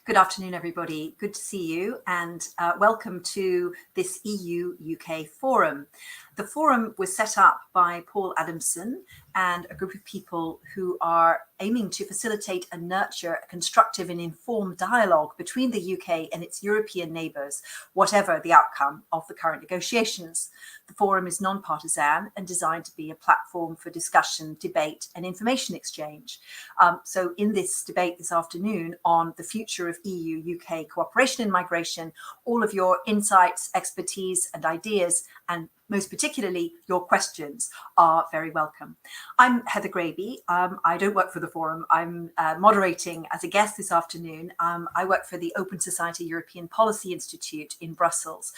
Good afternoon, everybody. Good to see you, and welcome to this EU-UK forum. The forum was set up by Paul Adamson and a group of people who are aiming to facilitate and nurture a constructive and informed dialogue between the UK and its European neighbours, whatever the outcome of the current negotiations. The forum is non-partisan and designed to be a platform for discussion, debate and information exchange. So in this debate this afternoon on the future of EU-UK cooperation in migration, all of your insights, expertise and ideas, and most particularly your questions, are very welcome. I'm Heather Graby. I don't work for the forum. I'm moderating as a guest this afternoon. I work for the Open Society European Policy Institute in Brussels,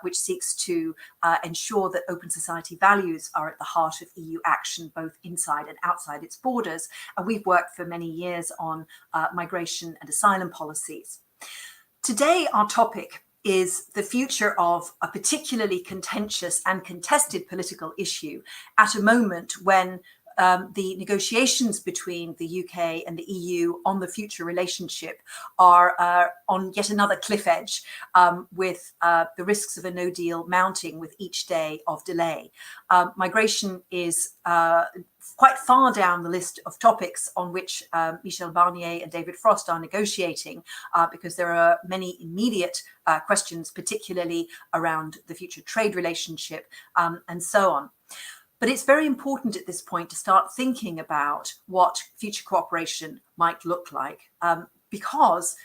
which seeks to ensure that open society values are at the heart of EU action, both inside and outside its borders. And we've worked for many years on migration and asylum policies. Today, our topic is the future of a particularly contentious and contested political issue at a moment when the negotiations between the UK and the EU on the future relationship are on yet another cliff edge, with the risks of a no deal mounting with each day of delay. Migration is quite far down the list of topics on which Michel Barnier and David Frost are negotiating, because there are many immediate questions, particularly around the future trade relationship and so on. But it's very important at this point to start thinking about what future cooperation might look like, because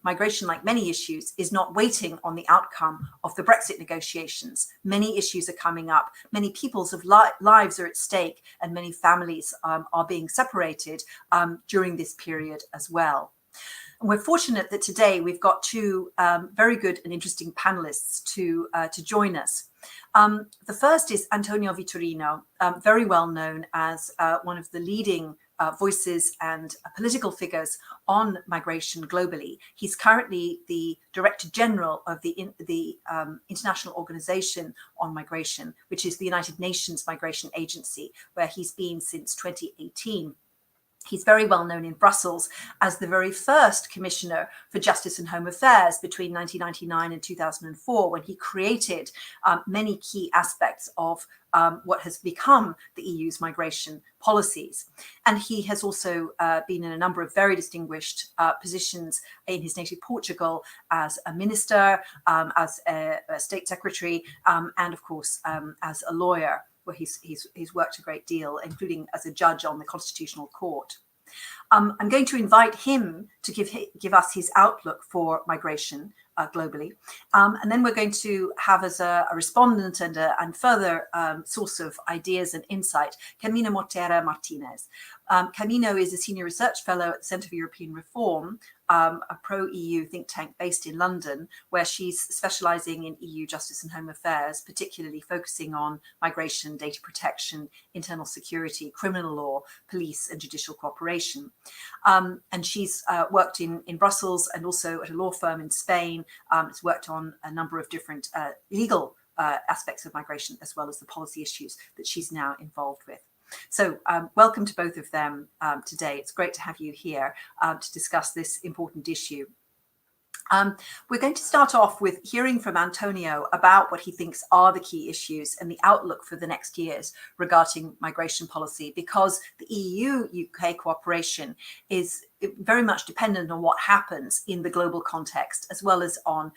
migration, like many issues, is not waiting on the outcome of the Brexit negotiations. Many issues are coming up, many people's lives are at stake, and many families are being separated during this period as well. And we're fortunate that today we've got two very good and interesting panelists to join us. The first is Antonio Vitorino, very well known as one of the leading voices and political figures on migration globally. He's currently the Director General of the International Organization on Migration, which is the United Nations Migration Agency, where he's been since 2018. He's very well known in Brussels as the very first Commissioner for Justice and Home Affairs between 1999 and 2004, when he created many key aspects of what has become the EU's migration policies. And he has also been in a number of very distinguished positions in his native Portugal as a minister, as a state secretary, and of course, as a lawyer, where he's worked a great deal, including as a judge on the Constitutional Court. I'm going to invite him to give us his outlook for migration globally. And then we're going to have as a respondent and further source of ideas and insight, Camino Mortera Martinez. Camino is a senior research fellow at the Centre for European Reform, a pro-EU think tank based in London, where she's specialising in EU justice and home affairs, particularly focusing on migration, data protection, internal security, criminal law, police and judicial cooperation. And she's worked in Brussels and also at a law firm in Spain. Has worked on a number of different legal aspects of migration, as well as the policy issues that she's now involved with. So welcome to both of them today. It's great to have you here to discuss this important issue. We're going to start off with hearing from Antonio about what he thinks are the key issues and the outlook for the next years regarding migration policy, because the EU-UK cooperation is very much dependent on what happens in the global context, as well as on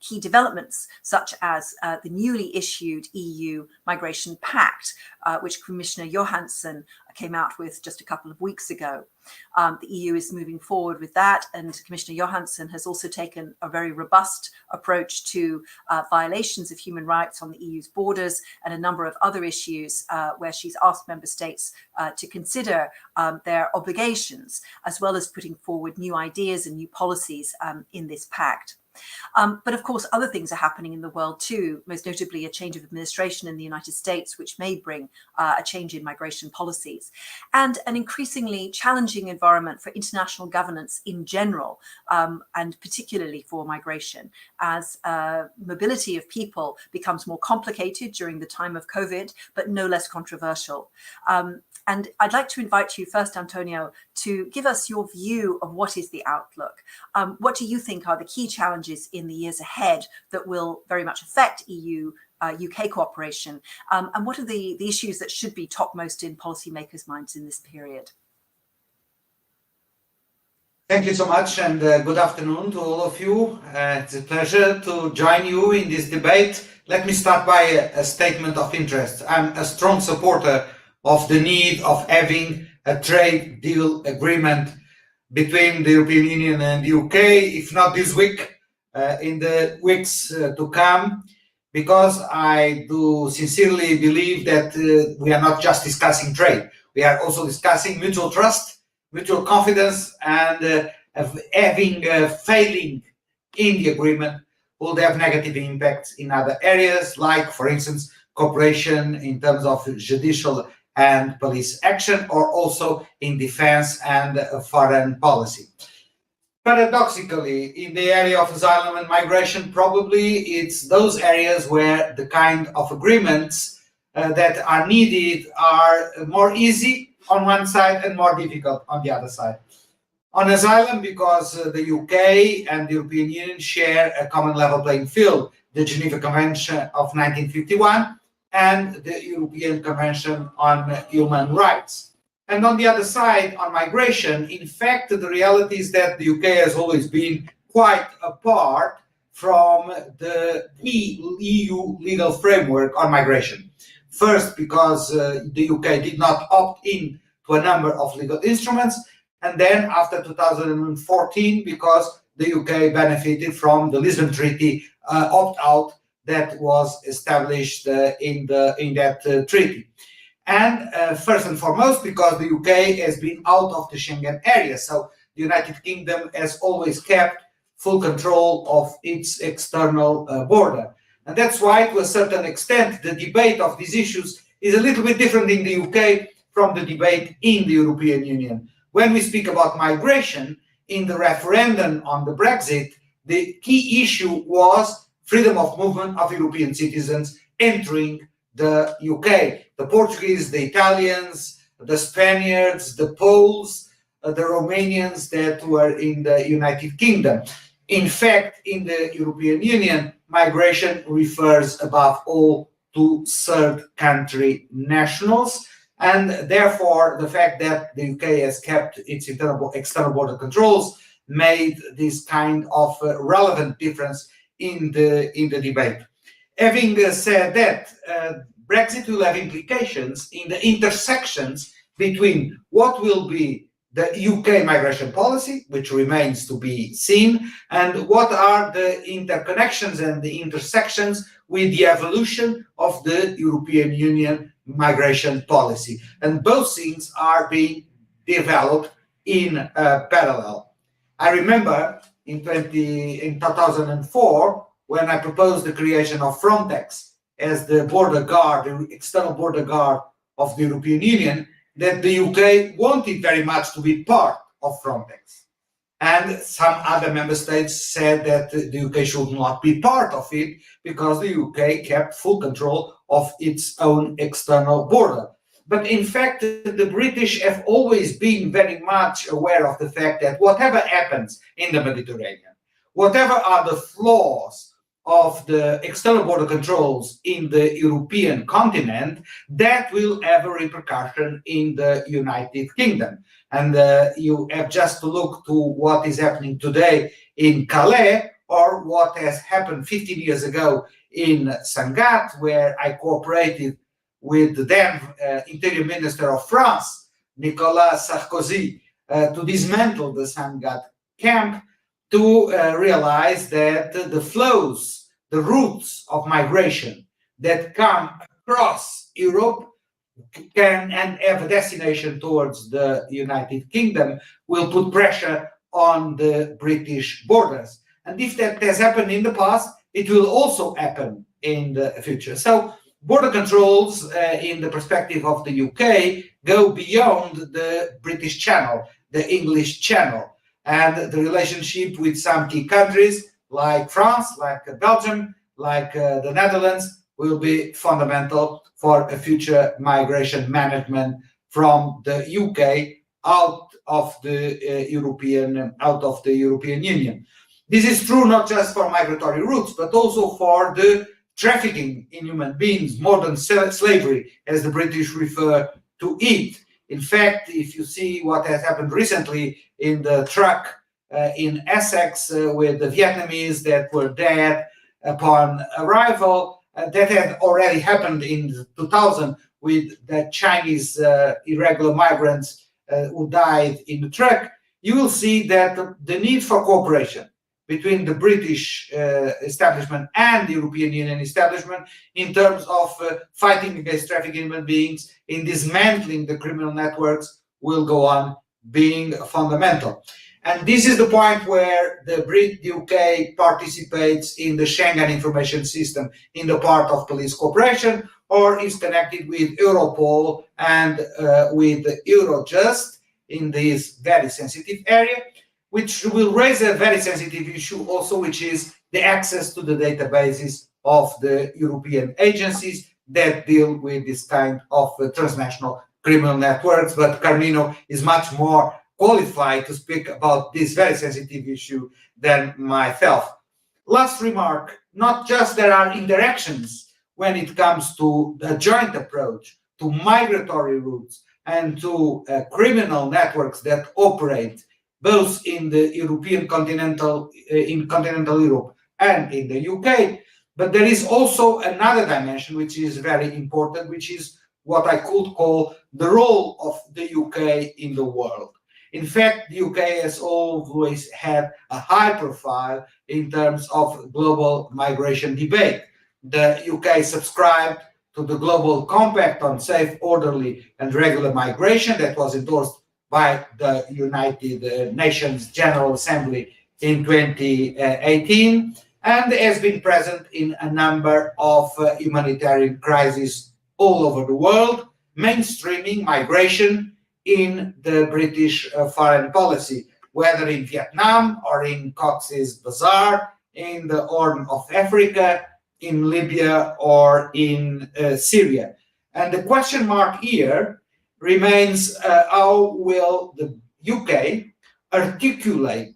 key developments such as the newly issued EU Migration Pact, which Commissioner Johansson came out with just a couple of weeks ago. The EU is moving forward with that, and Commissioner Johansson has also taken a very robust approach to violations of human rights on the EU's borders and a number of other issues where she's asked member states to consider their obligations, as well as putting forward new ideas and new policies in this pact. But of course, other things are happening in the world too, most notably a change of administration in the United States, which may bring a change in migration policies, and an increasingly challenging environment for international governance in general, and particularly for migration, as mobility of people becomes more complicated during the time of COVID, but no less controversial. And I'd like to invite you first, Antonio, to give us your view of what is the outlook. What do you think are the key challenges in the years ahead that will very much affect EU UK cooperation? And what are the issues that should be topmost in policymakers' minds in this period? Thank you so much, and good afternoon to all of you. It's a pleasure to join you in this debate. Let me start by a statement of interest. I'm a strong supporter of the need of having a trade deal agreement between the European Union and the UK, if not this week, in the weeks to come, because I do sincerely believe that we are not just discussing trade. We are also discussing mutual trust, mutual confidence, and having failing in the agreement will have negative impacts in other areas, like, for instance, cooperation in terms of judicial and police action, or also in defense and foreign policy. Paradoxically, in the area of asylum and migration, probably it's those areas where the kind of agreements that are needed are more easy on one side and more difficult on the other side. On asylum, because the UK and the European Union share a common level playing field, the Geneva Convention of 1951, and the European Convention on Human Rights. And on the other side, on migration, in fact, the reality is that the UK has always been quite apart from the EU legal framework on migration. First, because the UK did not opt in to a number of legal instruments, and then after 2014, because the UK benefited from the Lisbon Treaty opt-out that was established in that treaty. And first and foremost, because the UK has been out of the Schengen area. So the United Kingdom has always kept full control of its external border. And that's why, to a certain extent, the debate of these issues is a little bit different in the UK from the debate in the European Union. When we speak about migration, in the referendum on the Brexit, the key issue was freedom of movement of European citizens entering the UK. The Portuguese, the Italians, the Spaniards, the Poles, the Romanians that were in the United Kingdom. In fact, in the European Union, migration refers above all to third country nationals. And therefore, the fact that the UK has kept its external border controls made this kind of relevant difference in the debate. Having said that, Brexit will have implications in the intersections between what will be the UK migration policy, which remains to be seen, and what are the interconnections and the intersections with the evolution of the European Union migration policy. And both things are being developed in parallel. I remember in 2004, when I proposed the creation of Frontex as the border guard, the external border guard of the European Union, that the UK wanted very much to be part of Frontex. And some other member states said that the UK should not be part of it because the UK kept full control of its own external border. But in fact, the British have always been very much aware of the fact that whatever happens in the Mediterranean, whatever are the flaws of the external border controls in the European continent, that will have a repercussion in the United Kingdom. And you have just to look to what is happening today in Calais, or what has happened 15 years ago in Sangatte, where I cooperated with the then Interior Minister of France, Nicolas Sarkozy, to dismantle the Sangatte camp, to realize that the flows, the routes of migration that come across Europe can and have a destination towards the United Kingdom will put pressure on the British borders. And if that has happened in the past, it will also happen in the future. So border controls in the perspective of the UK go beyond the British Channel, the English Channel, and the relationship with some key countries like France, like Belgium, like the Netherlands will be fundamental for a future migration management from the UK out of the European Union. This is true not just for migratory routes, but also for the trafficking in human beings, modern slavery, as the British refer to it. In fact, if you see what has happened recently in the truck in Essex with the Vietnamese that were dead upon arrival, that had already happened in 2000 with the Chinese irregular migrants who died in the truck, you will see that the need for cooperation between the British establishment and the European Union establishment in terms of fighting against trafficking in human beings, in dismantling the criminal networks, will go on being fundamental. And this is the point where the UK participates in the Schengen information system in the part of police cooperation, or is connected with Europol and with Eurojust in this very sensitive area, which will raise a very sensitive issue also, which is the access to the databases of the European agencies that deal with this kind of transnational criminal networks. But Carmino is much more qualified to speak about this very sensitive issue than myself. Last remark, not just there are interactions when it comes to the joint approach to migratory routes and to criminal networks that operate both in the European continental Europe and in the UK, but there is also another dimension which is very important, which is what I could call the role of the UK in the world. In fact, the UK has always had a high profile in terms of global migration debate. The UK subscribed to the Global Compact on Safe, Orderly and Regular Migration that was endorsed by the United Nations General Assembly in 2018, and has been present in a number of humanitarian crises all over the world, mainstreaming migration in the British foreign policy, whether in Vietnam or in Cox's Bazar, in the Horn of Africa, in Libya or in Syria. And the question mark here remains how will the UK articulate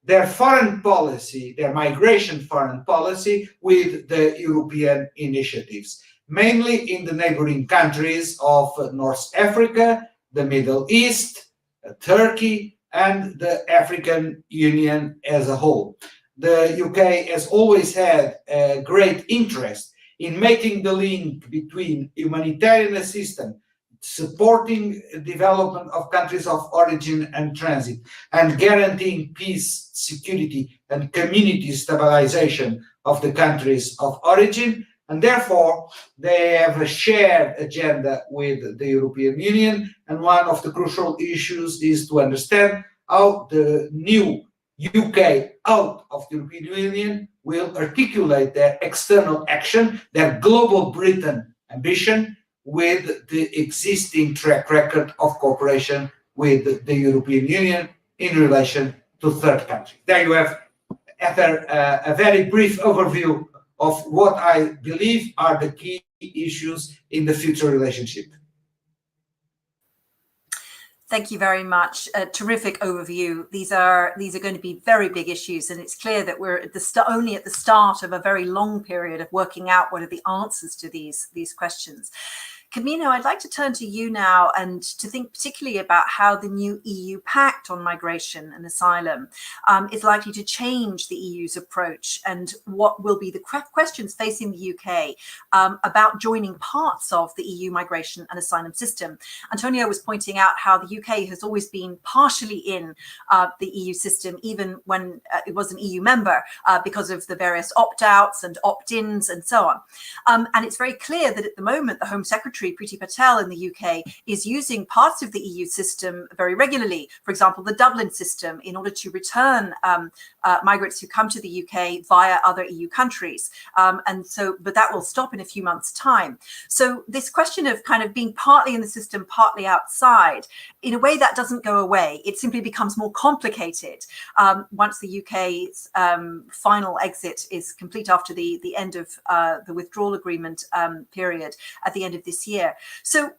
their foreign policy, their migration foreign policy, with the European initiatives, mainly in the neighboring countries of North Africa, the Middle East, Turkey, and the African Union as a whole. The UK has always had a great interest in making the link between humanitarian assistance, supporting development of countries of origin and transit, and guaranteeing peace, security, and community stabilization of the countries of origin. And therefore, they have a shared agenda with the European Union. And one of the crucial issues is to understand how the new UK out of the European Union will articulate their external action, their global Britain ambition, with the existing track record of cooperation with the European Union in relation to third countries. There you have, after a very brief overview of what I believe are the key issues in the future relationship. Thank you very much. A terrific overview. These are going to be very big issues, and it's clear that we're at only at the start of a very long period of working out what are the answers to these questions. Camino, I'd like to turn to you now and to think particularly about how the new EU pact on migration and asylum is likely to change the EU's approach, and what will be the questions facing the UK about joining parts of the EU migration and asylum system. Antonio was pointing out how the UK has always been partially in the EU system, even when it was an EU member, because of the various opt-outs and opt-ins and so on. And it's very clear that at the moment the Home Secretary Secretary, Priti Patel in the UK, is using parts of the EU system very regularly. For example, the Dublin system, in order to return migrants who come to the UK via other EU countries. But that will stop in a few months' time. So this question of kind of being partly in the system, partly outside, in a way that doesn't go away. It simply becomes more complicated once the UK's final exit is complete after the end of the withdrawal agreement period at the end of this year. So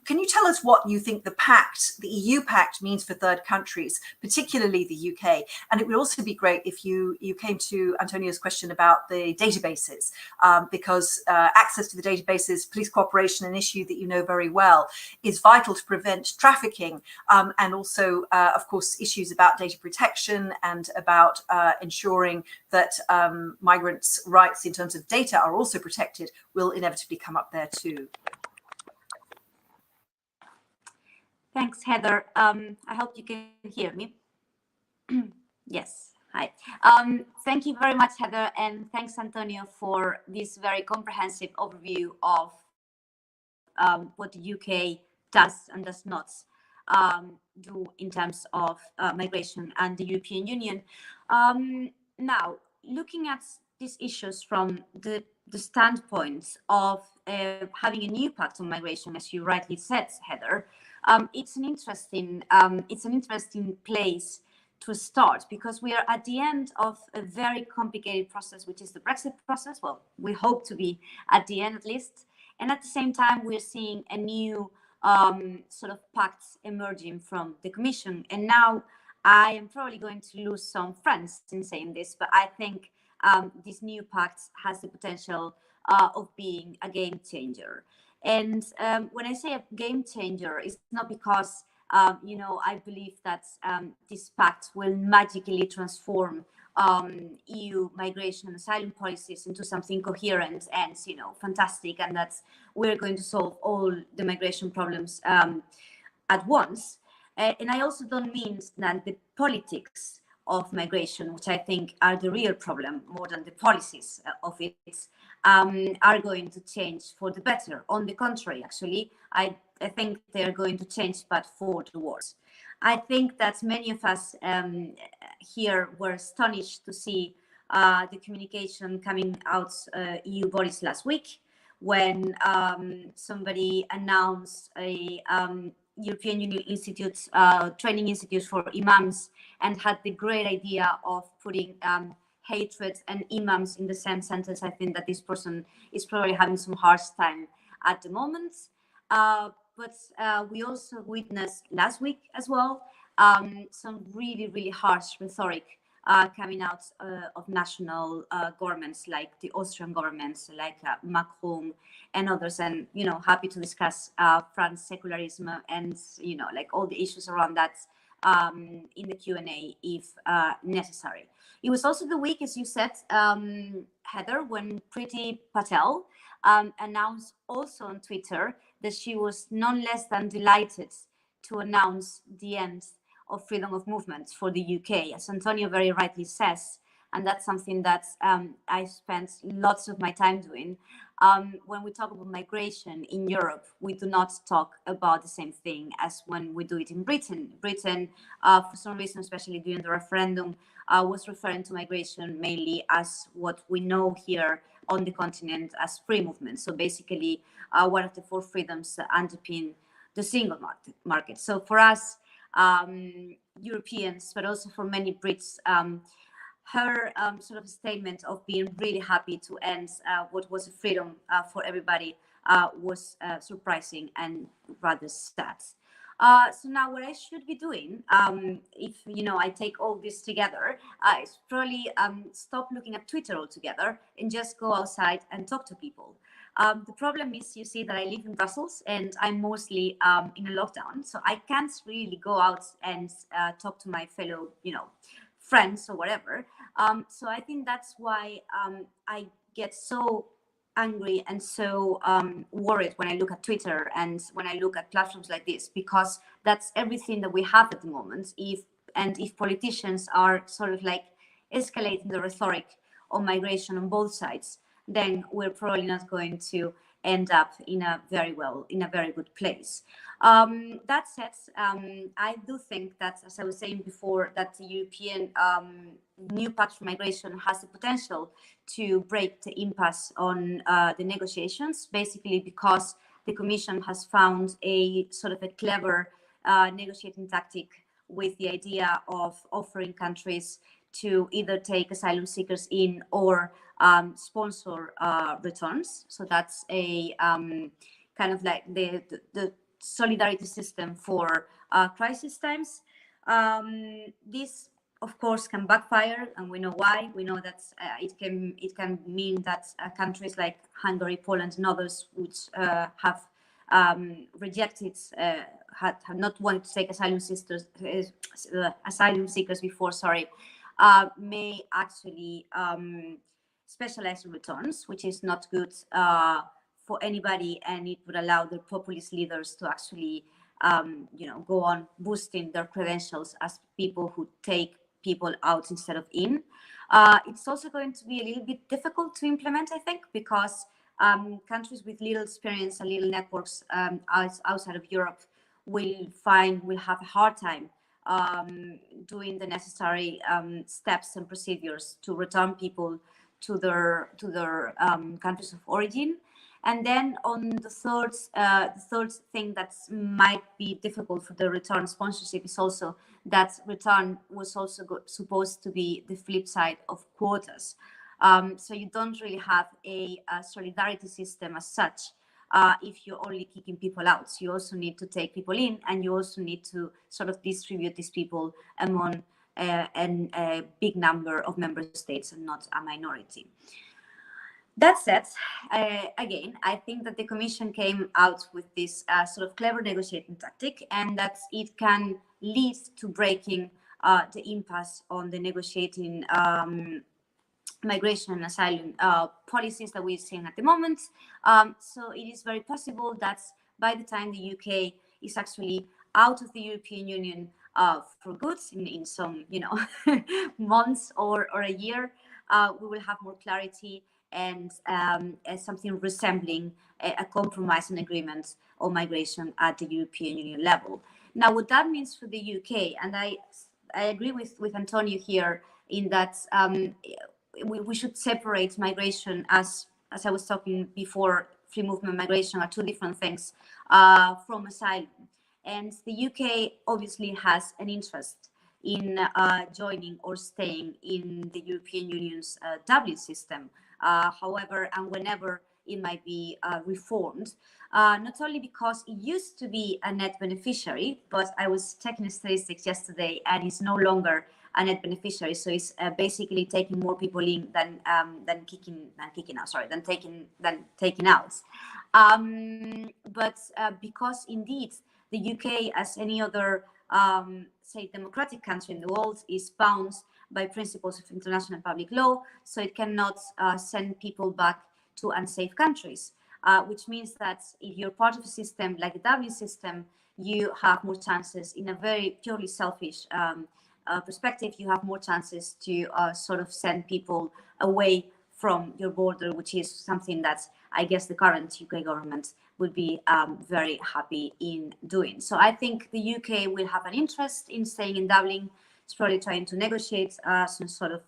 can you tell us what you think the pact, the EU pact, means for third countries, particularly the UK? And it would also be great if you came to Antonio's question about the databases, because access to the databases, police cooperation, an issue that you know very well, is vital to prevent trafficking, and also, of course, issues about data protection and about ensuring that migrants' rights in terms of data are also protected will inevitably come up there too. Thanks, Heather. I hope you can hear me. Yes, hi. Thank you very much, Heather, and thanks, Antonio, for this very comprehensive overview of what the UK does and does not do in terms of migration and the European Union. Now, looking at these issues from the standpoint of having a new pact on migration, as you rightly said, Heather, it's an interesting place to start, because we are at the end of a very complicated process, which is the Brexit process. Well, we hope to be at the end at least. And at the same time, we're seeing a new sort of pact emerging from the Commission. And now I am probably going to lose some friends in saying this, but I think this new pact has the potential of being a game changer. And when I say a game changer, it's not because, I believe that this pact will magically transform EU migration and asylum policies into something coherent and, fantastic, and that we're going to solve all the migration problems at once. And I also don't mean that the politics of migration, which I think are the real problem more than the policies of it, are going to change for the better. On the contrary, actually, I think they are going to change, but for the worse. I think that many of us here were astonished to see the communication coming out EU bodies last week, when somebody announced a European Union Institute, training institute for imams, and had the great idea of putting hatred and imams in the same sentence. I think that this person is probably having some harsh time at the moment. But we also witnessed last week as well some really, really harsh rhetoric coming out of national governments, like the Austrian governments, like Macron and others. And, happy to discuss France secularism and, like all the issues around that in the Q&A if necessary. It was also the week, as you said, Heather, when Priti Patel announced also on Twitter that she was none less than delighted to announce the end of freedom of movement for the UK, as Antonio very rightly says, and that's something that I spent lots of my time doing. When we talk about migration in Europe, we do not talk about the same thing as when we do it in Britain. Britain, for some reason, especially during the referendum, was referring to migration mainly as what we know here on the continent as free movement. So basically, one of the four freedoms that underpin the single market. So for us, Europeans, but also for many Brits, her sort of statement of being really happy to end what was a freedom for everybody was surprising and rather sad. So now what I should be doing, if I take all this together, is probably stop looking at Twitter altogether and just go outside and talk to people. The problem is, you see, that I live in Brussels and I'm mostly in a lockdown, so I can't really go out and talk to my fellow, friends or whatever. So I think that's why I get so angry and so worried when I look at Twitter and when I look at platforms like this, because that's everything that we have at the moment. If politicians are sort of like escalating the rhetoric on migration on both sides, then we're probably not going to end up in a very good place. That said, I do think that, as I was saying before, that the European new pact for migration has the potential to break the impasse on the negotiations, basically because the Commission has found a sort of a clever negotiating tactic with the idea of offering countries to either take asylum seekers in or sponsor returns. So that's a kind of like the solidarity system for crisis times. This, of course, can backfire, and we know why. We know that it can mean that countries like Hungary, Poland, and others, which have rejected, have not wanted to take asylum seekers before, may actually specialize in returns, which is not good for anybody, and it would allow the populist leaders to actually, go on boosting their credentials as people who take people out instead of in. It's also going to be a little bit difficult to implement, I think, because countries with little experience and little networks outside of Europe will have a hard time doing the necessary steps and procedures to return people to their countries of origin. And then on the third thing that might be difficult for the return sponsorship is also that return was also supposed to be the flip side of quotas. So you don't really have a solidarity system as such if you're only kicking people out. So you also need to take people in, and you also need to sort of distribute these people among a big number of member states and not a minority. That said, again, I think that the Commission came out with this sort of clever negotiating tactic, and that it can lead to breaking the impasse on the negotiating migration and asylum policies that we're seeing at the moment. So it is very possible that by the time the UK is actually out of the European Union for good in some, months or a year, we will have more clarity and something resembling a compromise and agreement on migration at the European Union level. Now, what that means for the UK, and I agree with Antonio here in that we should separate migration, as I was talking before, free movement migration are two different things from asylum. And the UK obviously has an interest in joining or staying in the European Union's Dublin system. However, and whenever it might be reformed, not only because it used to be a net beneficiary, but I was checking statistics yesterday, and it's no longer a net beneficiary. So it's basically taking more people in than taking out. But because indeed the UK, as any other say democratic country in the world, is bound by principles of international public law, so it cannot send people back to unsafe countries, which means that if you're part of a system like the Dublin system, you have more chances, in a very purely selfish perspective, you have more chances to sort of send people away from your border, which is something that I guess the current UK government would be very happy in doing. So I think the UK will have an interest in staying in Dublin. It's probably trying to negotiate some sort of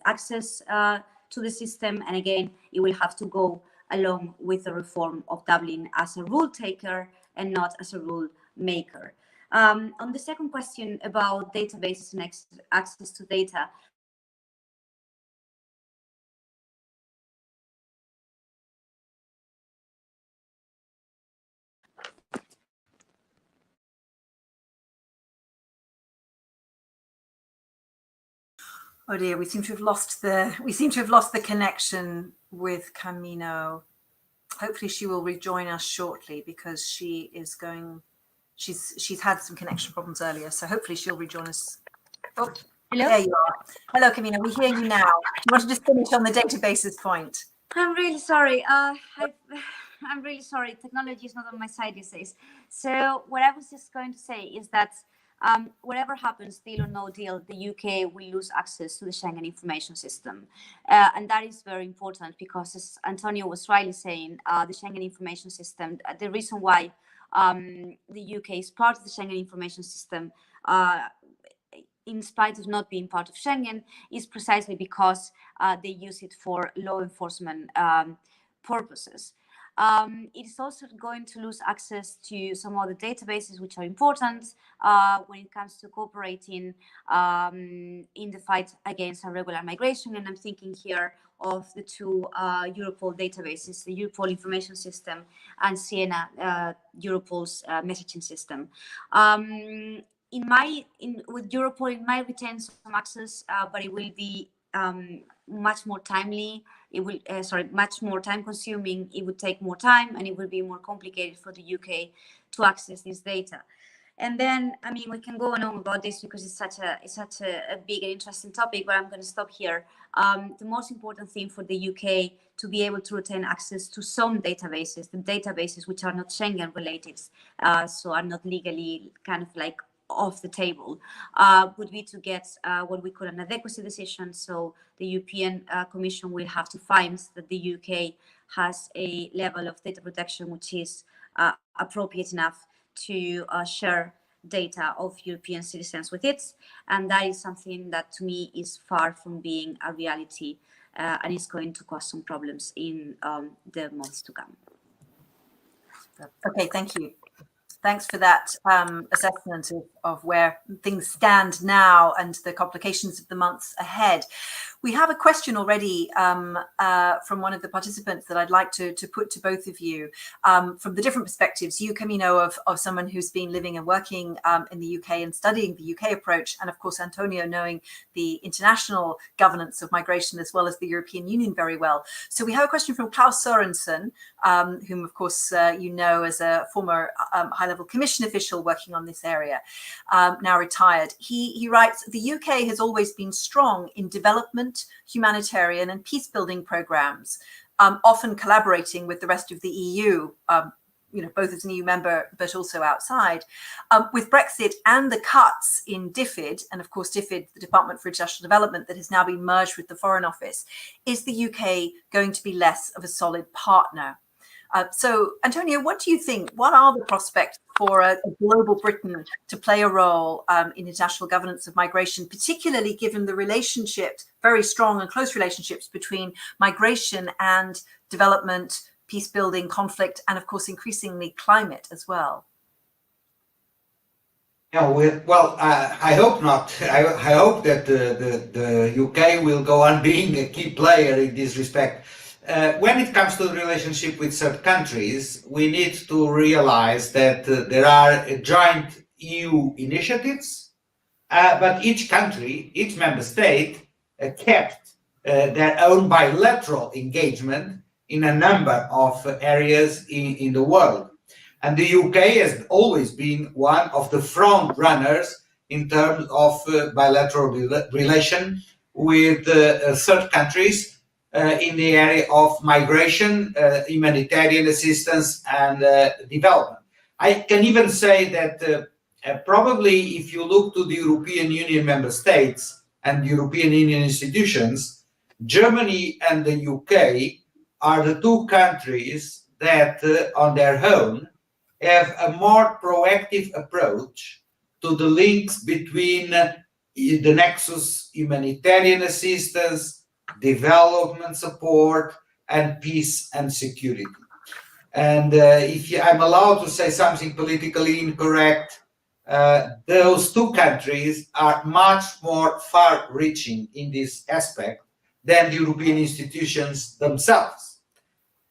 access to the system. And again, it will have to go along with the reform of Dublin as a rule taker and not as a rule maker. On the second question about databases and access to data, oh dear, we seem to have lost the connection with Camino. Hopefully she will rejoin us shortly, because she's had some connection problems earlier, so hopefully she'll rejoin us. Oh, hello? There you are. Hello, Camino, we hear you now. Do you want to just finish on the databases point? I'm really sorry. I'm really sorry. Technology is not on my side these days. So what I was just going to say is that whatever happens, deal or no deal, the UK will lose access to the Schengen information system. And that is very important because, as Antonio was rightly saying, the Schengen information system, the reason why the UK is part of the Schengen information system, in spite of not being part of Schengen, is precisely because they use it for law enforcement purposes. It is also going to lose access to some other databases which are important when it comes to cooperating in the fight against irregular migration. And I'm thinking here of the two Europol databases, the Europol information system and Siena, Europol's messaging system. With Europol, it might retain some access, but it will be much more timely. It will, much more time consuming. It would take more time, and it will be more complicated for the UK to access this data. And then, I mean, we can go on about this because it's such a big and interesting topic, but I'm going to stop here. The most important thing for the UK to be able to retain access to some databases, the databases which are not Schengen related, so are not legally kind of like off the table, would be to get what we call an adequacy decision. So the European Commission will have to find that the UK has a level of data protection which is appropriate enough to share data of European citizens with it. And that is something that to me is far from being a reality and is going to cause some problems in the months to come. Okay, thank you. Thanks for that assessment of where things stand now and the complications of the months ahead. We have a question already from one of the participants that I'd like to put to both of you from the different perspectives. You, Camino, of someone who's been living and working in the UK and studying the UK approach, and of course, Antonio, knowing the international governance of migration as well as the European Union very well. So we have a question from Klaus Sorensen, whom of course you know as a former high-level commission official working on this area, now retired. He writes, the UK has always been strong in development, humanitarian and peace-building programs, often collaborating with the rest of the EU, both as an EU member, but also outside. With Brexit and the cuts in DFID, and of course DFID, the Department for International Development, that has now been merged with the Foreign Office, is the UK going to be less of a solid partner? So, Antonio, what do you think? What are the prospects for a global Britain to play a role in international governance of migration, particularly given the relationships, very strong and close relationships between migration and development, peace building, conflict, and of course, increasingly climate as well? Yeah, well, I hope not. I hope that the UK will go on being a key player in this respect. When it comes to the relationship with third countries, we need to realize that there are joint EU initiatives, but each country, each member state kept their own bilateral engagement in a number of areas in the world. And the UK has always been one of the front runners in terms of bilateral relation with third countries in the area of migration, humanitarian assistance, and development. I can even say that probably if you look to the European Union member states and European Union institutions, Germany and the UK are the two countries that on their own have a more proactive approach to the links between the nexus humanitarian assistance, development support, and peace and security. And if I'm allowed to say something politically incorrect, those two countries are much more far-reaching in this aspect than the European institutions themselves.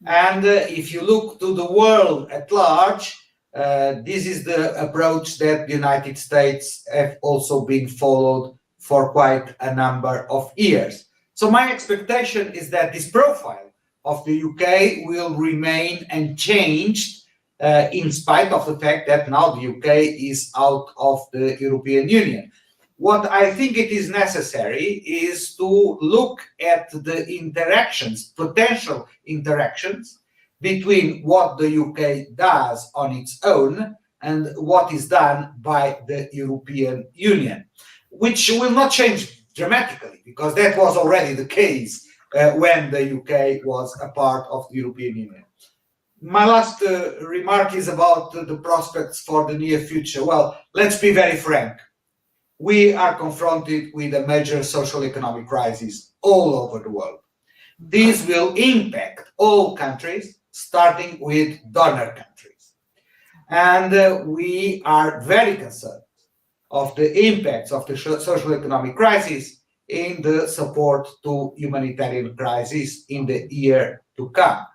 And if you look to the world at large, this is the approach that the United States have also been followed for quite a number of years. So my expectation is that this profile of the UK will remain unchanged in spite of the fact that now the UK is out of the European Union. What I think it is necessary is to look at the interactions, potential interactions, between what the UK does on its own and what is done by the European Union, which will not change dramatically because that was already the case when the UK was a part of the European Union. My last remark is about the prospects for the near future. Well, let's be very frank. We are confronted with a major social economic crisis all over the world. This will impact all countries, starting with donor countries. And we are very concerned of the impacts of the social economic crisis in the support to humanitarian crisis in the year to come.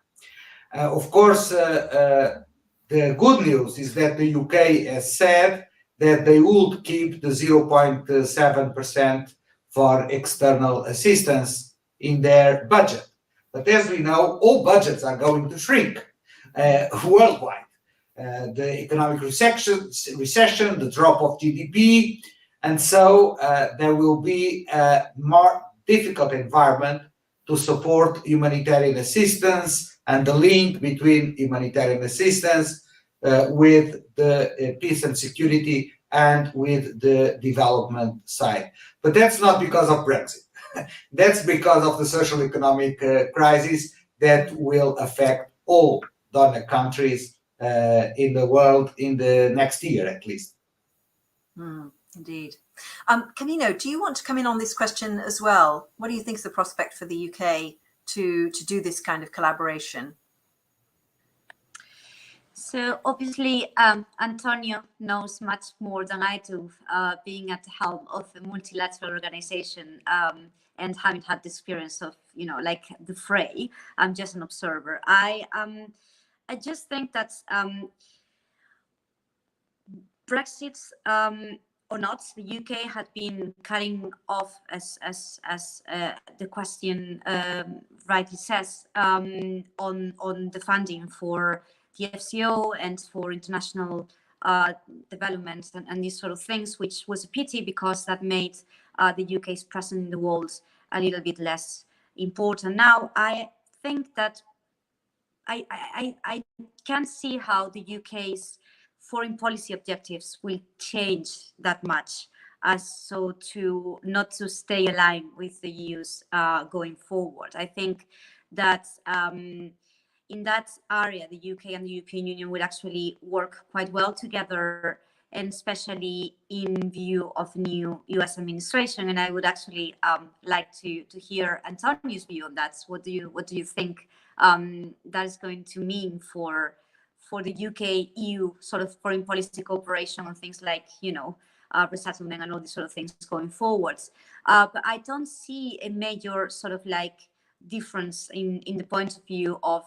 Of course, the good news is that the UK has said that they would keep the 0.7% for external assistance in their budget. But as we know, all budgets are going to shrink worldwide. The economic recession, the drop of GDP, and so there will be a more difficult environment to support humanitarian assistance and the link between humanitarian assistance with the peace and security and with the development side. But that's not because of Brexit. That's because of the social economic crisis that will affect all donor countries in the world in the next year, at least. Indeed. Camino, do you want to come in on this question as well? What do you think is the prospect for the UK to do this kind of collaboration? So obviously, Antonio knows much more than I do, being at the helm of a multilateral organization and having had the experience of, like the fray. I'm just an observer. I just think that Brexit or not, the UK had been cutting off, as the question rightly says, on the funding for the FCO and for international development and these sort of things, which was a pity because that made the UK's presence in the world a little bit less important. Now, I think that I can't see how the UK's foreign policy objectives will change that much as so to not to stay aligned with the EU's going forward. I think that in that area, the UK and the European Union will actually work quite well together, and especially in view of new US administration. And I would actually like to hear Antonio's view on that. What do you think that is going to mean for the UK EU sort of foreign policy cooperation on things like, resettlement and all these sort of things going forwards? But I don't see a major sort of like difference in the point of view of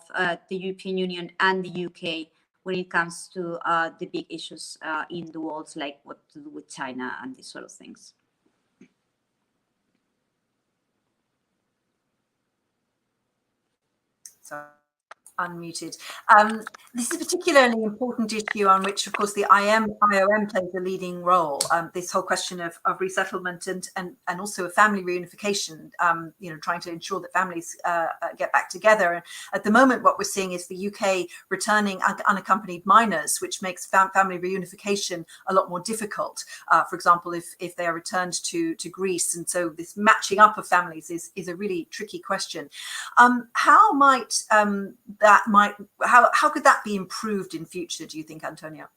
the European Union and the UK when it comes to the big issues in the world, like what to do with China and these sort of things. So unmuted. This is a particularly important issue on which, of course, the IOM plays a leading role. This whole question of resettlement and also of family reunification, trying to ensure that families get back together. And at the moment, what we're seeing is the UK returning unaccompanied minors, which makes family reunification a lot more difficult. For example, if they are returned to Greece. And so this matching up of families is a really tricky question. How might how could that be improved in future, do you think, Antonio?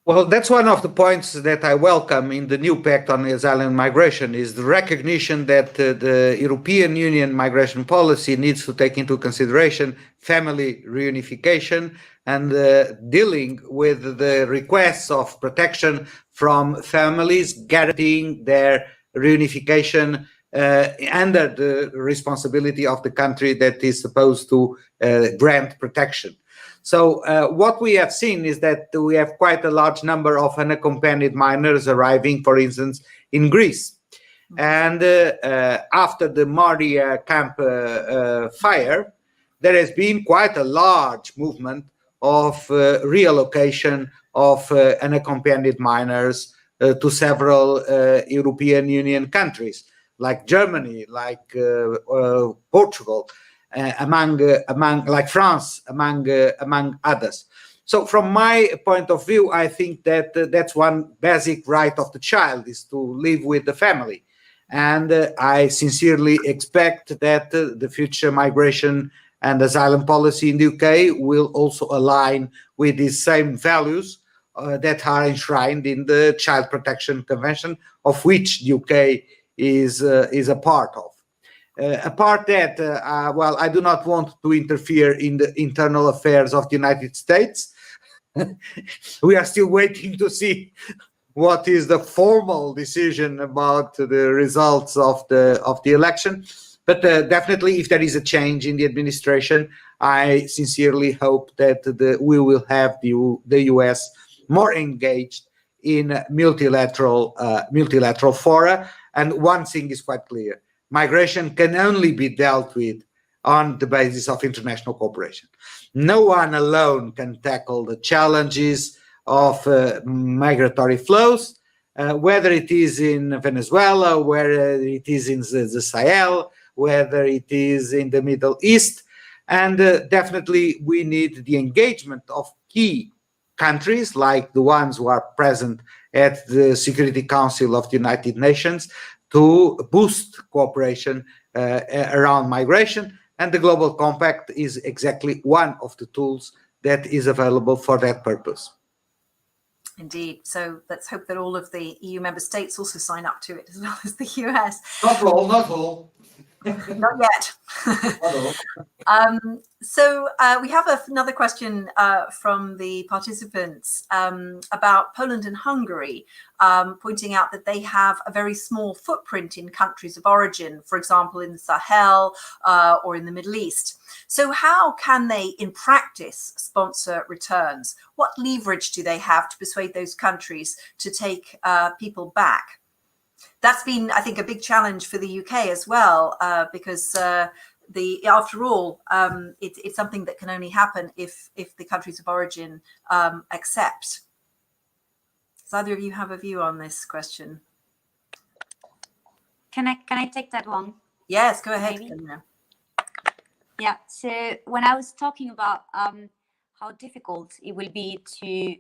Well, that's one of the points that I welcome in the new pact on asylum and migration, is the recognition that the European Union migration policy needs to take into consideration family reunification and dealing with the requests of protection from families, guaranteeing their reunification under the responsibility of the country that is supposed to grant protection. So what we have seen is that we have quite a large number of unaccompanied minors arriving, for instance, in Greece. And after the Moria camp fire, there has been quite a large movement of reallocation of unaccompanied minors to several European Union countries, like Germany, like Portugal, among like France, among others. So from my point of view, I think that that's one basic right of the child, is to live with the family. And I sincerely expect that the future migration and asylum policy in the UK will also align with these same values that are enshrined in the Child Protection Convention, of which the UK is a part of. Apart that, well, I do not want to interfere in the internal affairs of the United States. We are still waiting to see what is the formal decision about the results of the election. But definitely, if there is a change in the administration, I sincerely hope that we will have the US more engaged in multilateral fora. And one thing is quite clear: migration can only be dealt with on the basis of international cooperation. No one alone can tackle the challenges of migratory flows, whether it is in Venezuela, whether it is in the Sahel, whether it is in the Middle East. And definitely we need the engagement of key countries like the ones who are present at the Security Council of the United Nations to boost cooperation around migration. And the Global Compact is exactly one of the tools that is available for that purpose. Indeed. So let's hope that all of the EU member states also sign up to it, as well as the US. Not all, not all. Not yet. Not all. So we have another question from the participants about Poland and Hungary, pointing out that they have a very small footprint in countries of origin, for example, in the Sahel or in the Middle East. So how can they, in practice, sponsor returns? What leverage do they have to persuade those countries to take people back? That's been, I think, a big challenge for the UK as well, because after all, it's something that can only happen if the countries of origin accept. Does either of you have a view on this question? Can I take that one? Yes, go ahead. Yeah. So when I was talking about how difficult it will be to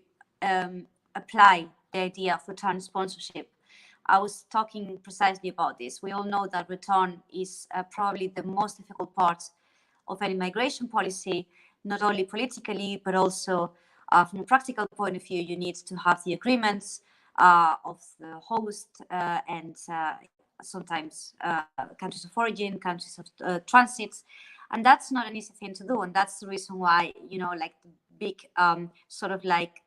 apply the idea of return sponsorship, I was talking precisely about this. We all know that return is probably the most difficult part of any migration policy, not only politically, but also from a practical point of view. You need to have the agreements of the host and sometimes countries of origin, countries of transit. And that's not an easy thing to do. And that's the reason why, like the big sort of like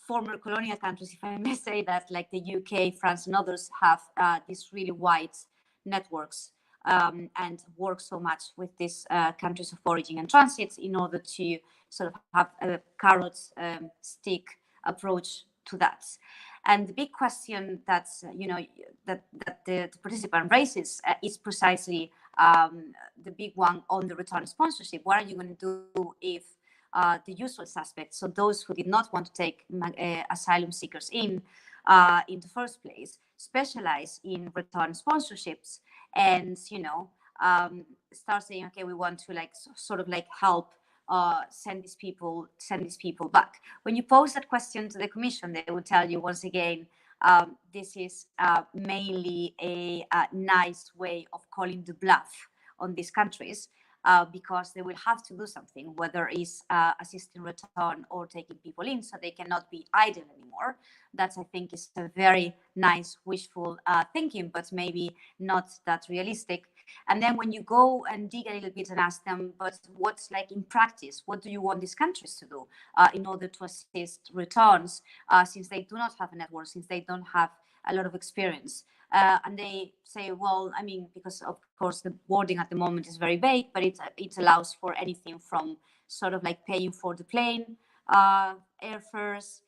former colonial countries, if I may say that, like the UK, France, and others have these really wide networks and work so much with these countries of origin and transit in order to sort of have a carrot stick approach to that. And the big question that's that the participant raises is precisely the big one on the return sponsorship. What are you going to do if the usual suspects, so those who did not want to take asylum seekers in the first place, specialize in return sponsorships and start saying, okay, we want to like sort of like help send these people back. When you pose that question to the Commission, they will tell you once again, this is mainly a nice way of calling the bluff on these countries. Because they will have to do something, whether it's assisting return or taking people in, so they cannot be idle anymore. That, I think, is a very nice wishful thinking, but maybe not that realistic. And then when you go and dig a little bit and ask them, but what's like in practice, what do you want these countries to do in order to assist returns, since they do not have a network, since they don't have a lot of experience? And they say, well, I mean, because of course the wording at the moment is very vague, but it allows for anything from sort of like paying for the plane, airfares,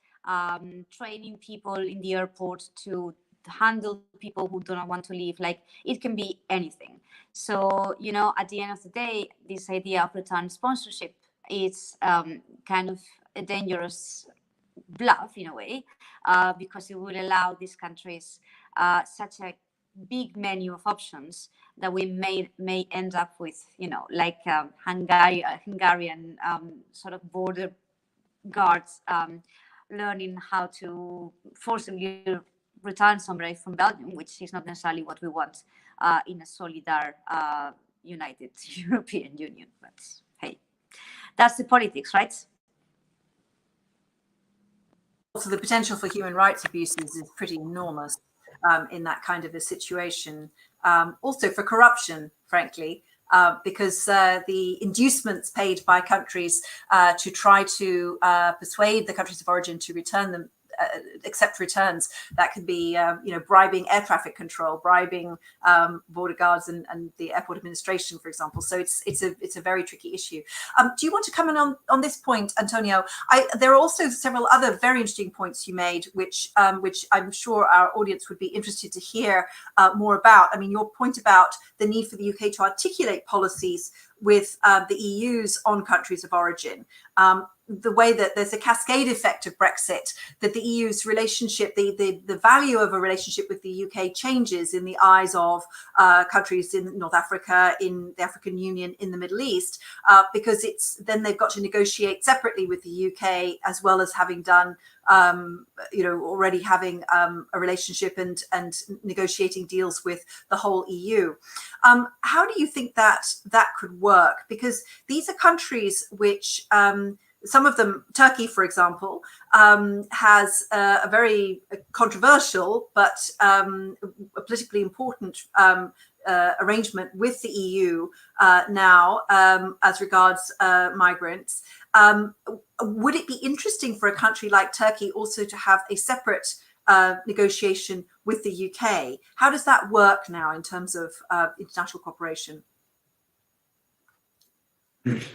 training people in the airport to handle people who do not want to leave. Like, it can be anything. So, at the end of the day, this idea of return sponsorship is kind of a dangerous bluff in a way, because it will allow these countries such a big menu of options that we may end up with, like Hungarian sort of border guards learning how to forcibly return somebody from Belgium, which is not necessarily what we want in a solidar united European Union. But hey, that's the politics, right? So the potential for human rights abuses is pretty enormous in that kind of a situation. Also for corruption, frankly, because the inducements paid by countries to try to persuade the countries of origin to return them, accept returns, that could be bribing air traffic control, bribing border guards and the airport administration, for example. So it's a very tricky issue. Do you want to comment on this point, Antonio? There are also several other very interesting points you made, which I'm sure our audience would be interested to hear more about. I mean, your point about the need for the UK to articulate policies with the EU's on countries of origin, the way that there's a cascade effect of Brexit, that the EU's relationship, the value of a relationship with the UK changes in the eyes of countries in North Africa, in the African Union, in the Middle East, because then they've got to negotiate separately with the UK, as well as having done already having a relationship and negotiating deals with the whole EU. How do you think that could work? Because these are countries which, some of them, Turkey, for example, has a very controversial but a politically important arrangement with the EU now as regards migrants. Would it be interesting for a country like Turkey also to have a separate negotiation with the UK? How does that work now in terms of international cooperation?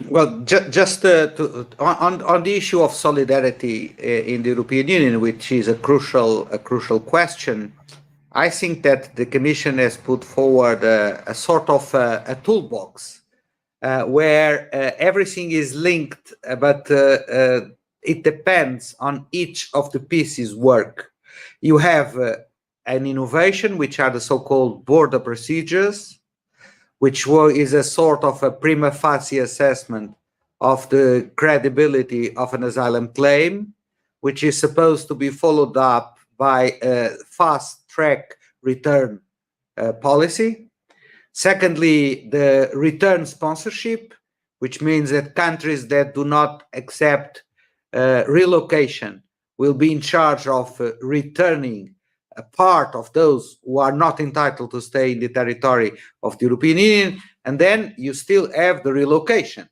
Well, just on the issue of solidarity in the European Union, which is a crucial question, I think that the Commission has put forward a sort of a toolbox where everything is linked, but it depends on each of the pieces work. You have an innovation, which are the so-called border procedures, which is a sort of a prima facie assessment of the credibility of an asylum claim, which is supposed to be followed up by a fast-track return policy. Secondly, the return sponsorship, which means that countries that do not accept relocation will be in charge of returning a part of those who are not entitled to stay in the territory of the European Union. And then you still have the relocation,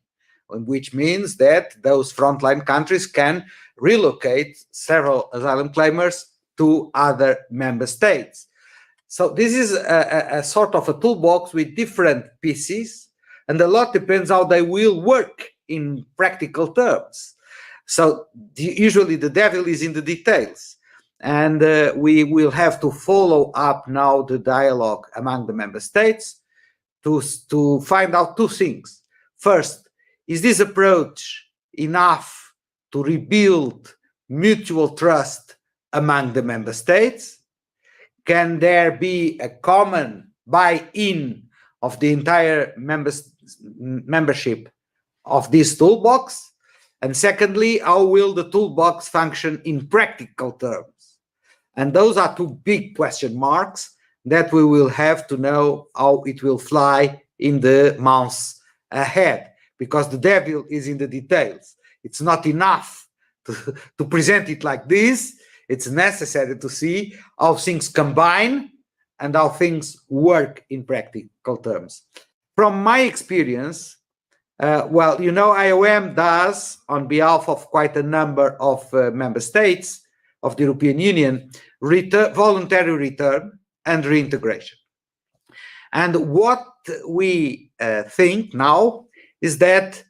which means that those frontline countries can relocate several asylum claimers to other member states. So this is a sort of a toolbox with different pieces, and a lot depends how they will work in practical terms. So usually the devil is in the details. And we will have to follow up now the dialogue among the member states to find out two things. First, is this approach enough to rebuild mutual trust among the member states? Can there be a common buy-in of the entire membership of this toolbox? And secondly, how will the toolbox function in practical terms? And those are two big question marks that we will have to know how it will fly in the months ahead, because the devil is in the details. It's not enough to present it like this. It's necessary to see how things combine and how things work in practical terms. From my experience, IOM does, on behalf of quite a number of member states of the European Union, voluntary return and reintegration. And what we think now is that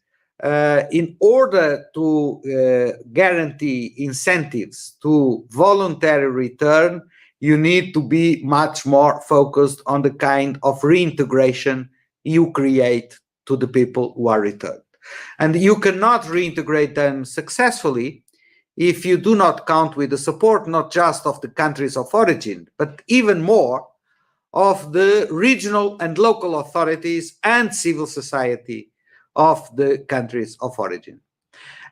in order to guarantee incentives to voluntary return, you need to be much more focused on the kind of reintegration you create to the people who are returned. And you cannot reintegrate them successfully if you do not count with the support not just of the countries of origin, but even more of the regional and local authorities and civil society of the countries of origin.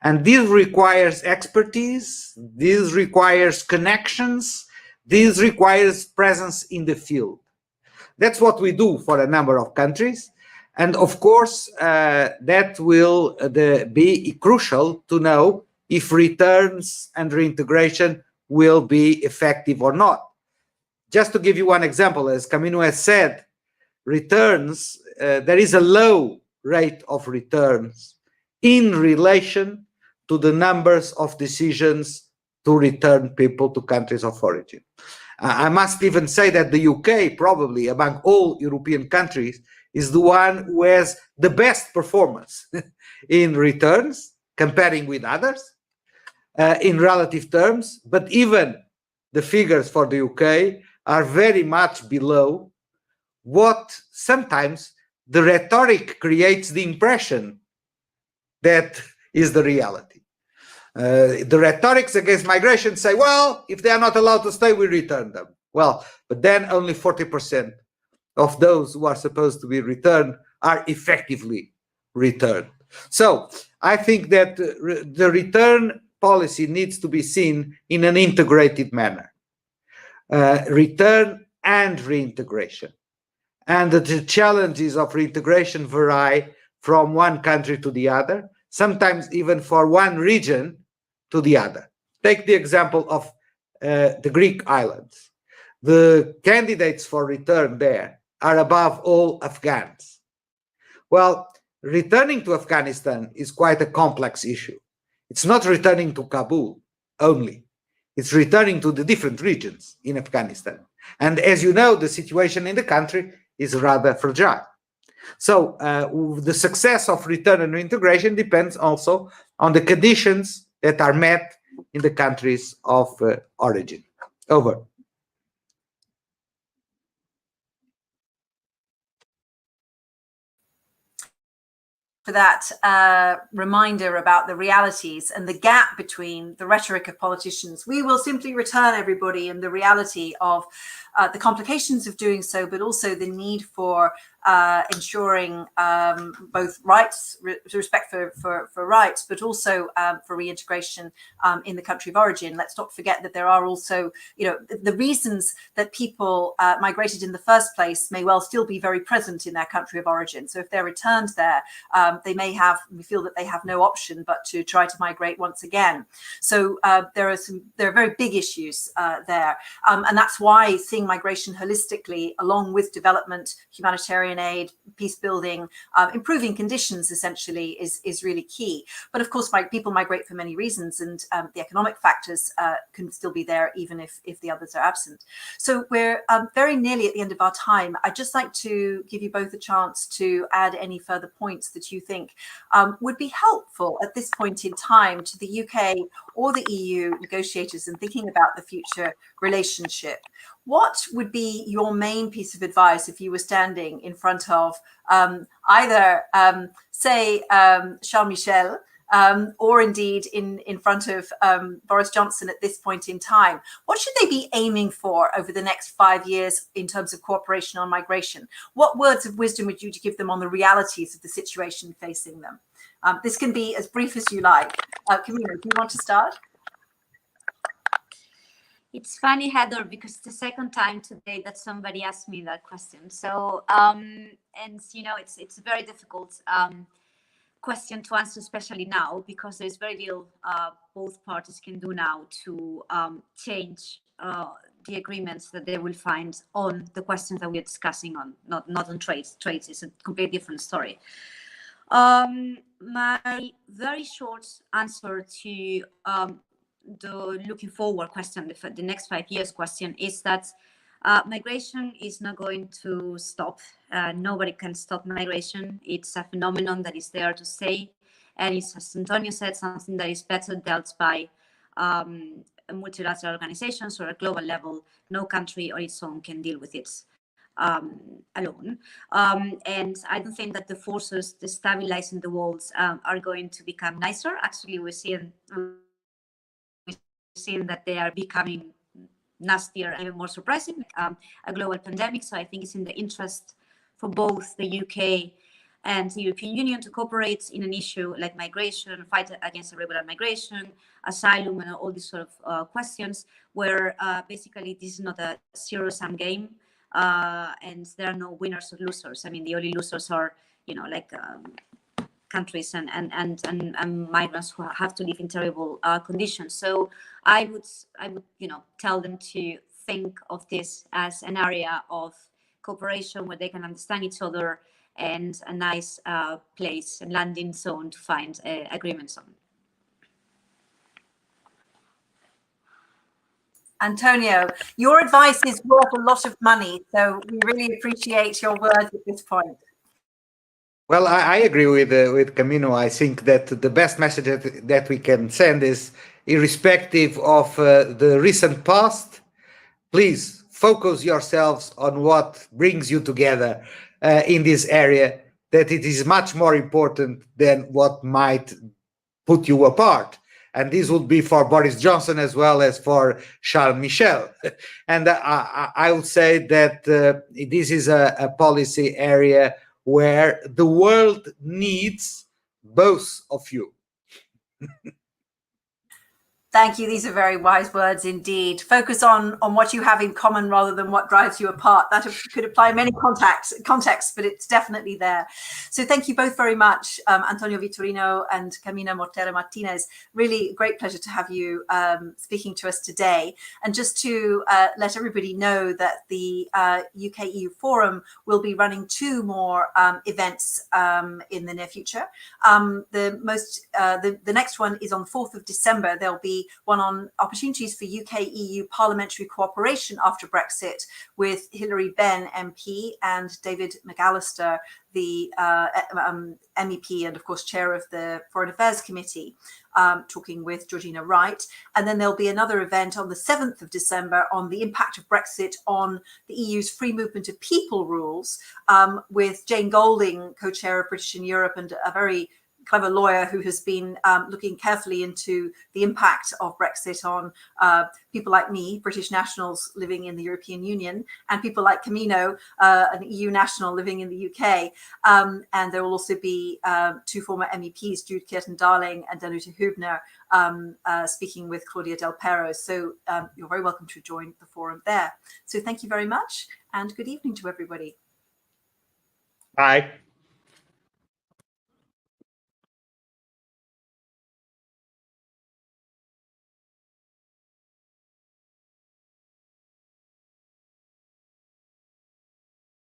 And this requires expertise, this requires connections, this requires presence in the field. That's what we do for a number of countries. And of course, that will be crucial to know if returns and reintegration will be effective or not. Just to give you one example, as Camino has said, returns, there is a low rate of returns in relation to the numbers of decisions to return people to countries of origin. I must even say that the UK, probably among all European countries, is the one who has the best performance in returns, comparing with others, in relative terms. But even the figures for the UK are very much below what sometimes the rhetoric creates the impression that is the reality. The rhetorics against migration say, well, if they are not allowed to stay, we return them. Well, but then only 40% of those who are supposed to be returned are effectively returned. So I think that the return policy needs to be seen in an integrated manner. Return and reintegration. And the challenges of reintegration vary from one country to the other, sometimes even for one region to the other. Take the example of the Greek islands. The candidates for return there are above all Afghans. Well, returning to Afghanistan is quite a complex issue. It's not returning to Kabul only. It's returning to the different regions in Afghanistan. And as you know, the situation in the country is rather fragile. So the success of return and reintegration depends also on the conditions that are met in the countries of origin. Over. For that reminder about the realities and the gap between the rhetoric of politicians. We will simply return everybody, and the reality of the complications of doing so, but also the need for ensuring both rights, respect for rights, but also for reintegration in the country of origin. Let's not forget that there are also, the reasons that people migrated in the first place may well still be very present in their country of origin. So if they're returned there, we feel that they have no option but to try to migrate once again. So there are very big issues there. And that's why seeing migration holistically, along with development, humanitarian aid, peace building, improving conditions essentially is really key. But of course, people migrate for many reasons, and the economic factors can still be there even if the others are absent. So we're very nearly at the end of our time. I'd just like to give you both a chance to add any further points that you think would be helpful at this point in time to the UK or the EU negotiators in thinking about the future relationship. What would be your main piece of advice if you were standing in front of either, say, Charles Michel, or indeed in front of Boris Johnson at this point in time? What should they be aiming for over the next 5 years in terms of cooperation on migration? What words of wisdom would you give them on the realities of the situation facing them? This can be as brief as you like. Camino, do you want to start? It's funny, Heather, because it's the second time today that somebody asked me that question. So, and it's a very difficult question to answer, especially now, because there's very little both parties can do now to change the agreements that they will find on the questions that we're discussing on, not on trades. Trades is a completely different story. My very short answer to the looking forward question, the next 5 years question, is that migration is not going to stop. Nobody can stop migration. It's a phenomenon that is there to stay. And it's, as Antonio said, something that is better dealt by multilateral organizations or a global level. No country on its own can deal with it alone. And I don't think that the forces destabilizing the world are going to become nicer. Actually, we're seeing that they are becoming nastier and even more surprising, a global pandemic. So I think it's in the interest for both the UK and the European Union to cooperate in an issue like migration, fight against irregular migration, asylum, and all these sort of questions, where basically this is not a zero-sum game, and there are no winners or losers. I mean, the only losers are, like countries and migrants who have to live in terrible conditions. So I would tell them to think of this as an area of cooperation where they can understand each other, and a nice place and landing zone to find agreements on. Antonio, your advice is worth a lot of money, so we really appreciate your words at this point. Well, I agree with Camino. I think that the best message that we can send is, irrespective of the recent past, please focus yourselves on what brings you together in this area, that it is much more important than what might put you apart. And this would be for Boris Johnson as well as for Charles Michel. And I would say that this is a policy area where the world needs both of you. Thank you. These are very wise words indeed. Focus on what you have in common rather than what drives you apart. That could apply in many contexts, but it's definitely there. So thank you both very much, Antonio Vitorino and Camino Mortera Martinez. Really great pleasure to have you speaking to us today. And just to let everybody know that the UK-EU Forum will be running 2 more events in the near future. The next one is on 4th of December. There'll be one on opportunities for UK-EU parliamentary cooperation after Brexit, with Hilary Benn MP and David McAllister, the MEP and of course chair of the Foreign Affairs Committee, talking with Georgina Wright. And then there'll be another event on the 7th of December on the impact of Brexit on the EU's free movement of people rules, with Jane Golding, co-chair of British in Europe, and a very clever lawyer who has been looking carefully into the impact of Brexit on people like me, British nationals living in the European Union, and people like Camino, an EU national living in the UK. And there will also be 2 former MEPs, Jude Kirton-Darling and Danuta Hübner, speaking with Claudia Del Perro. So you're very welcome to join the forum there. So thank you very much, and good evening to everybody. Bye.